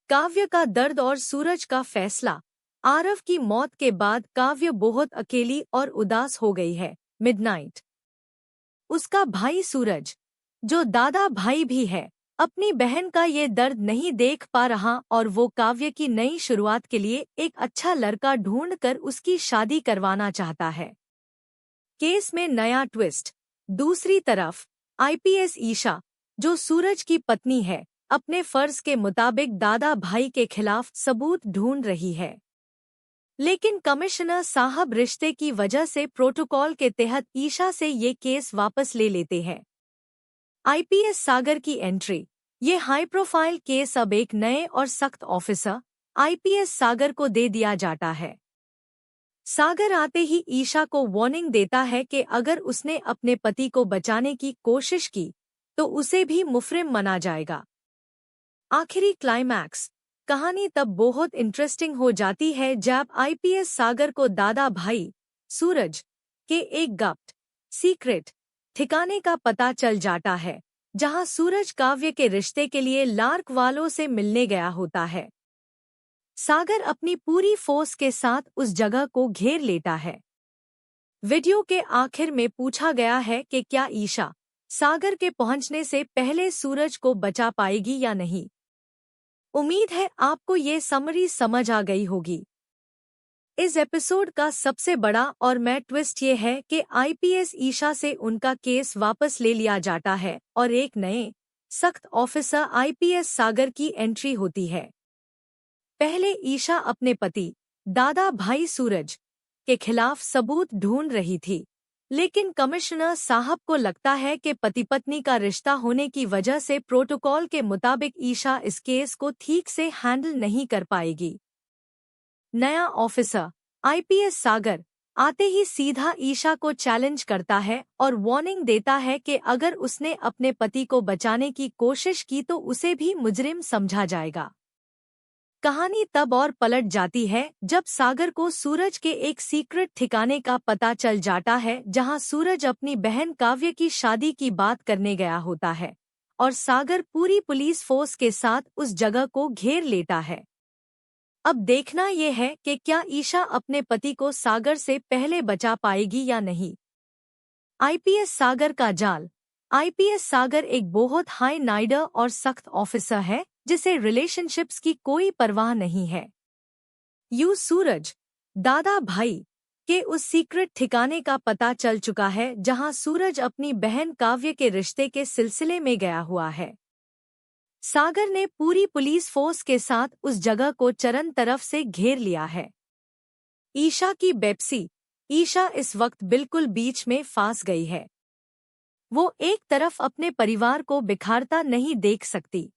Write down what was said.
काव्य का दर्द और सूरज का फैसला। आरव की मौत के बाद काव्य बहुत अकेली और उदास हो गई है। मिडनाइट। उसका भाई सूरज, जो दादा भाई भी है, अपनी बहन का ये दर्द नहीं देख पा रहा और वो काव्य की नई शुरुआत के लिए एक अच्छा लड़का ढूंढकर उसकी शादी करवाना चाहता है। केस में नया ट्विस्ट। दूसरी तरफ आईपीएस ईशा, जो सूरज की पत्नी है, अपने फर्ज के मुताबिक दादा भाई के खिलाफ सबूत ढूंढ रही है। लेकिन कमिश्नर साहब रिश्ते की वजह से प्रोटोकॉल के तहत ईशा से ये केस वापस ले लेते हैं। आईपीएस सागर की एंट्री। ये हाई प्रोफाइल केस अब एक नए और सख्त ऑफिसर आईपीएस सागर को दे दिया जाता है। सागर आते ही ईशा को वार्निंग देता है कि अगर उसने अपने पति को बचाने की कोशिश की तो उसे भी मुफरिम माना जाएगा। आखिरी क्लाइमैक्स। कहानी तब बहुत इंटरेस्टिंग हो जाती है जब आईपीएस सागर को दादा भाई सूरज के एक गप्ट सीक्रेट ठिकाने का पता चल जाता है, जहां सूरज काव्य के रिश्ते के लिए लार्क वालों से मिलने गया होता है। सागर अपनी पूरी फोर्स के साथ उस जगह को घेर लेता है। वीडियो के आखिर में पूछा गया है कि क्या ईशा सागर के पहुंचने से पहले सूरज को बचा पाएगी या नहीं। उम्मीद है आपको ये समरी समझ आ गई होगी। इस एपिसोड का सबसे बड़ा और मैं ट्विस्ट ये है कि आईपीएस ईशा से उनका केस वापस ले लिया जाता है और एक नए सख्त ऑफिसर आईपीएस सागर की एंट्री होती है। पहले ईशा अपने पति दादा भाई सूरज के खिलाफ सबूत ढूंढ रही थी, लेकिन कमिश्नर साहब को लगता है कि पति पत्नी का रिश्ता होने की वजह से प्रोटोकॉल के मुताबिक ईशा इस केस को ठीक से हैंडल नहीं कर पाएगी। नया ऑफिसर आईपीएस सागर आते ही सीधा ईशा को चैलेंज करता है और वार्निंग देता है कि अगर उसने अपने पति को बचाने की कोशिश की तो उसे भी मुजरिम समझा जाएगा। कहानी तब और पलट जाती है जब सागर को सूरज के एक सीक्रेट ठिकाने का पता चल जाता है, जहां सूरज अपनी बहन काव्य की शादी की बात करने गया होता है और सागर पूरी पुलिस फोर्स के साथ उस जगह को घेर लेता है। अब देखना यह है कि क्या ईशा अपने पति को सागर से पहले बचा पाएगी या नहीं। आईपीएस सागर का जाल। आईपीएस सागर एक बहुत हाई नाइडर और सख्त ऑफिसर है जिसे रिलेशनशिप्स की कोई परवाह नहीं है। सूरज दादा भाई के उस सीक्रेट ठिकाने का पता चल चुका है जहां सूरज अपनी बहन काव्य के रिश्ते के सिलसिले में गया हुआ है। सागर ने पूरी पुलिस फोर्स के साथ उस जगह को चरन तरफ से घेर लिया है। ईशा की बेप्सी। ईशा इस वक्त बिल्कुल बीच में फंस गई है। वो एक तरफ अपने परिवार को बिखारता नहीं देख सकती,